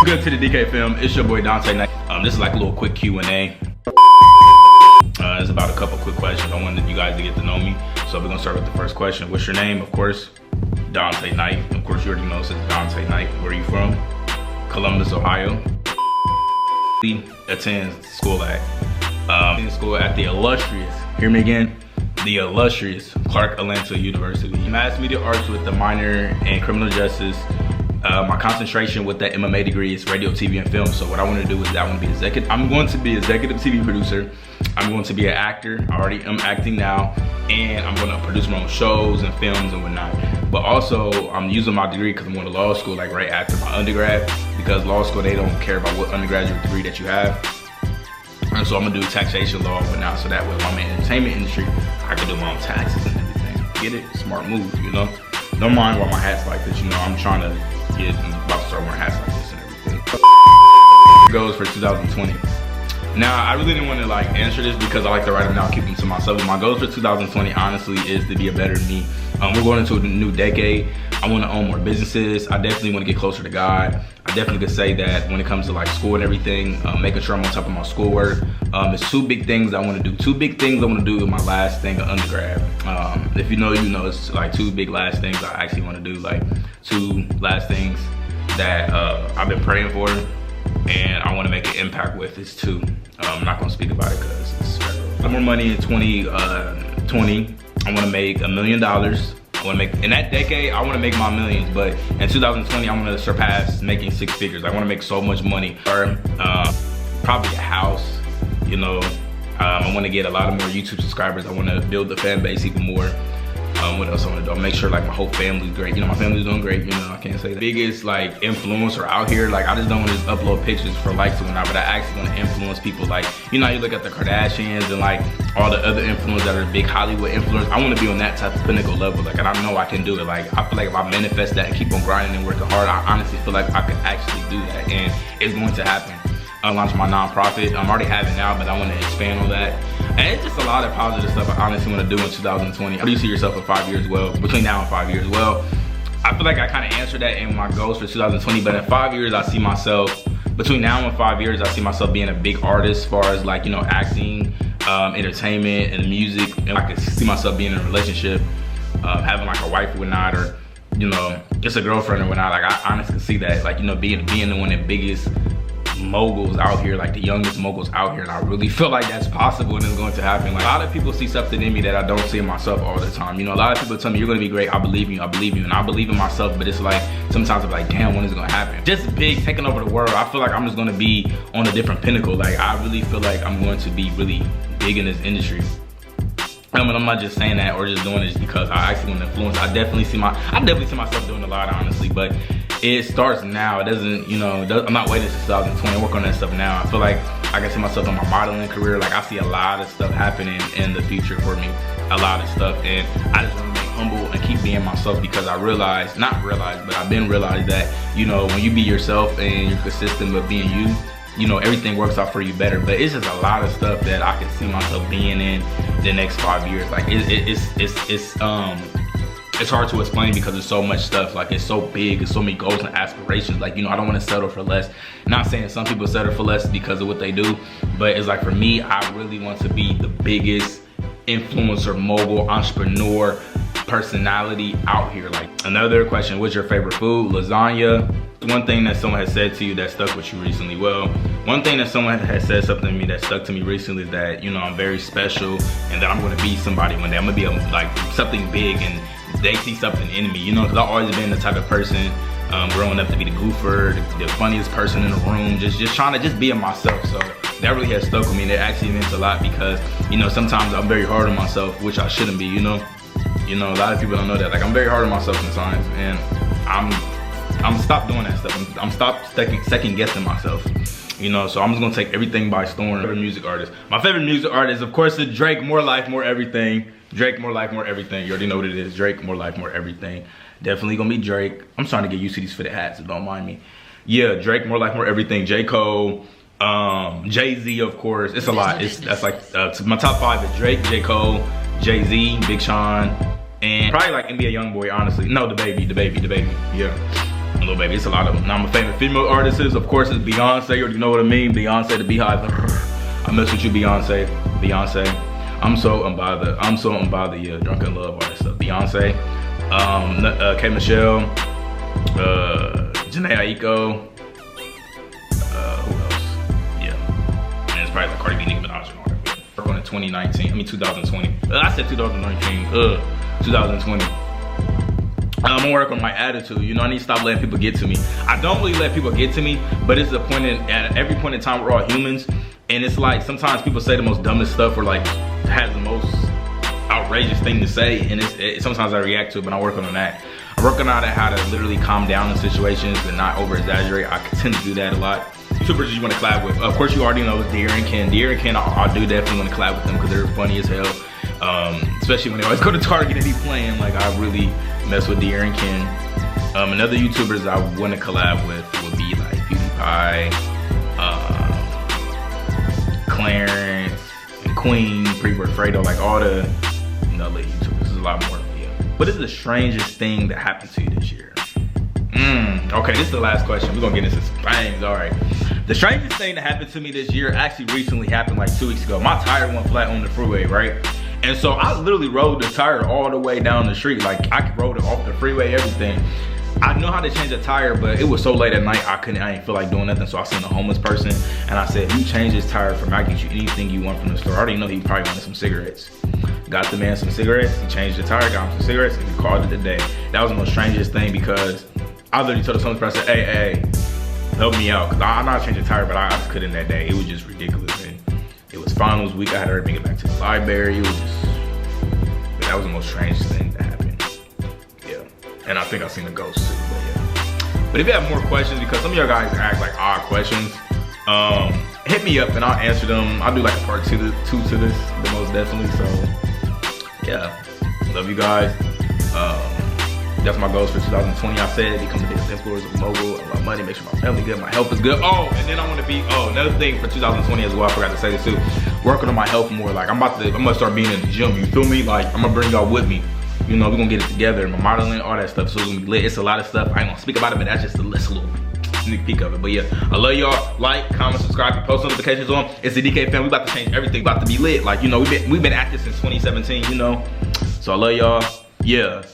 good to the DK Film? It's your boy Dante Knight. This is like a little quick Q&A. It's about a couple quick questions. I wanted you guys to get to know me. So we're gonna start with the first question. What's your name? Of course, Dante Knight. Of course, you already know it's Dante Knight. Where are you from? Columbus, Ohio. He attends school at the illustrious, hear me again, the illustrious Clark Atlanta University. Mass media arts with a minor in criminal justice. My concentration with that MMA degree is radio, TV, and film. So what I want to do is I'm going to be executive TV producer. I'm going to be an actor. I already am acting now, and I'm going to produce my own shows and films and whatnot. But also, I'm using my degree because I'm going to law school like right after my undergrad. Because law school, they don't care about what undergraduate degree that you have. And so I'm gonna do taxation law and whatnot. So that way, when I'm in the entertainment industry, I can do my own taxes and everything. Get it? Smart move, you know. Don't mind why my hat's like this, you know. I'm trying to I'm about to start wearing hats like this and everything. Goes for 2020. Now, I really didn't want to like answer this because I like to write them down, keep them to myself. But my goals for 2020, honestly, is to be a better me. We're going into a new decade. I want to own more businesses. I definitely want to get closer to God. I definitely could say that when it comes to like school and everything, making sure I'm on top of my schoolwork. There's two big things I want to do. Two big things I want to do with my last thing of undergrad. If you know, you know, it's like two big last things I actually want to do. Like two last things that I've been praying for and I want to make an impact with is two. I'm not going to speak about it because it's federal. More money in 2020. I want to make $1 million. I want to make, in that decade, I want to make my millions, but in 2020, I want to surpass making 6 figures. I want to make so much money. Or probably a house, you know. I want to get a lot of more YouTube subscribers. I want to build the fan base even more. What else I want to do? I'll make sure like my whole family's great. You know, my family's doing great, you know, I can't say that. Biggest like influencer out here, like I just don't want to just upload pictures for likes and whatnot, but I actually want to influence people. Like, you know, you look at the Kardashians and like all the other influencers that are big Hollywood influencers. I want to be on that type of pinnacle level, like, and I know I can do it. Like, I feel like if I manifest that and keep on grinding and working hard, I honestly feel like I could actually do that, and it's going to happen. I launched my nonprofit. I'm already having now, but I want to expand on that. And it's just a lot of positive stuff I honestly want to do in 2020. How do you see yourself in 5 years? Well, between now and 5 years? Well, I feel like I kind of answered that in my goals for 2020, but in 5 years, I see myself, between now and 5 years, I see myself being a big artist as far as like, you know, acting, entertainment, and music. And I can see myself being in a relationship, having like a wife or whatnot, or, you know, just a girlfriend or whatnot. Like, I honestly see that, like, you know, being the one of the biggest moguls out here, like the youngest moguls out here, and I really feel like that's possible and it's going to happen. Like, a lot of people see something in me that I don't see in myself all the time. You know, a lot of people tell me you're gonna be great. I believe you, and I believe in myself, but it's like sometimes I'm like, damn, when is it gonna happen? Just big, taking over the world. I feel like I'm just gonna be on a different pinnacle. Like, I really feel like I'm going to be really big in this industry. I mean, I'm not just saying that or just doing this because I actually want to influence. I definitely see myself doing a lot, honestly, but it starts now. It doesn't, you know, I'm not waiting till 2020. I work on that stuff now. I feel like I can see myself in my modeling career. Like, I see a lot of stuff happening in the future for me, a lot of stuff, and I just want to remain humble and keep being myself because I I've been realized that, you know, when you be yourself and you're consistent with being you know, everything works out for you better. But it's just a lot of stuff that I can see myself being in the next 5 years. Like, it's hard to explain because there's so much stuff. Like, it's so big, it's so many goals and aspirations. Like, you know, I don't want to settle for less. Not saying some people settle for less because of what they do, but it's like, for me, I really want to be the biggest influencer, mogul, entrepreneur personality out here. Like, another question, what's your favorite food? Lasagna. One thing that someone has said to you that stuck with you recently. Well, one thing that someone has said something to me that stuck to me recently is that, you know, I'm very special and that I'm going to be somebody one day. I'm going to be like something big, and they see something in me, you know, because I've always been the type of person growing up to be the goofer, the funniest person in the room, just trying to just be myself. So that really has stuck with me, and it actually means a lot because, you know, sometimes I'm very hard on myself, which I shouldn't be, you know. You know, a lot of people don't know that. Like, I'm very hard on myself sometimes, and I'm stopped doing that stuff. I'm stopped second guessing myself. You know, so I'm just gonna take everything by storm. Favorite music artist. My favorite music artist, of course, is Drake. More life, more everything. Drake, more life, more everything. You already know what it is. Drake, more life, more everything. Definitely gonna be Drake. I'm trying to get used to these fitted hats, so don't mind me. Yeah, Drake, more life, more everything. J. Cole, Jay-Z, of course. It's a lot. That's like my top 5 is Drake, J. Cole, Jay-Z, Big Sean, and probably like NBA YoungBoy, honestly. No, the baby, yeah. Lil Baby, it's a lot of them. Now my favorite female artists, of course, is Beyonce. You already know what I mean. Beyonce, the Beehive. I mess with you, Beyonce. Beyonce. I'm so unbothered. Yeah, Drunken Love, all that stuff. Beyonce. K Michelle. Janae Aiko. Who else? Yeah. And it's probably like Cardi B, Nicki Minaj, and all that. Work on it 2020. I said 2019. 2020. I'm gonna work on my attitude. You know, I need to stop letting people get to me. I don't really let people get to me, but it's a point at every point in time we're all humans, and it's like sometimes people say the most dumbest stuff or like has the most outrageous thing to say, and sometimes I react to it, but I'm working on that. I'm working on how to literally calm down in situations and not over exaggerate. I tend to do that a lot. YouTubers you want to collab with, of course you already know, Deer and Ken. Deer and Ken, I do definitely want to collab with them because they're funny as hell. Especially when they always go to Target and be playing. Like, I really mess with Deer and Ken. Another YouTubers I want to collab with would be like PewDiePie, Clarence, and Queen, Pre-Word Fredo, like all the other YouTubers. There's a lot more. Yeah. What is the strangest thing that happened to you this year? Okay, this is the last question. We're gonna get into some things. All right. The strangest thing that happened to me this year actually recently happened like 2 weeks ago. My tire went flat on the freeway, right? And so I literally rode the tire all the way down the street. Like, I rode it off the freeway, everything. I know how to change a tire, but it was so late at night, I didn't feel like doing nothing. So I seen a homeless person and I said, if you change this tire for me, I'll get you anything you want from the store. I already know he probably wanted some cigarettes. Got the man some cigarettes, he changed the tire, got him some cigarettes, and he called it a day. That was the most strangest thing because I literally told the homeless person, hey, help me out. Cause I know how to change the tire, but I just couldn't that day. It was just ridiculous. And it was finals week, I had to bring it back to the library. It was just, that was the most strangest thing that happened. Yeah, and I think I've seen a ghost too, but yeah. But if you have more questions, because some of y'all guys ask like odd questions, hit me up and I'll answer them. I'll do like a part two to this, the most definitely. So yeah, love you guys. That's my goals for 2020. I said become the biggest influencer of mobile. I love money, make sure my family good, my health is good. Oh, and then I want to be, another thing for 2020 as well, I forgot to say this too. Working on my health more. Like, I'm gonna start being in the gym, you feel me? Like, I'm gonna bring y'all with me. You know, we're gonna get it together, my modeling, all that stuff, so it's gonna be lit. It's a lot of stuff. I ain't gonna speak about it, but that's just a little sneak peek of it. But yeah, I love y'all. Like, comment, subscribe, and post notifications on. It's the DK fam. We about to change everything. About to be lit. Like, you know, we've been at this since 2017, you know. So I love y'all. Yeah.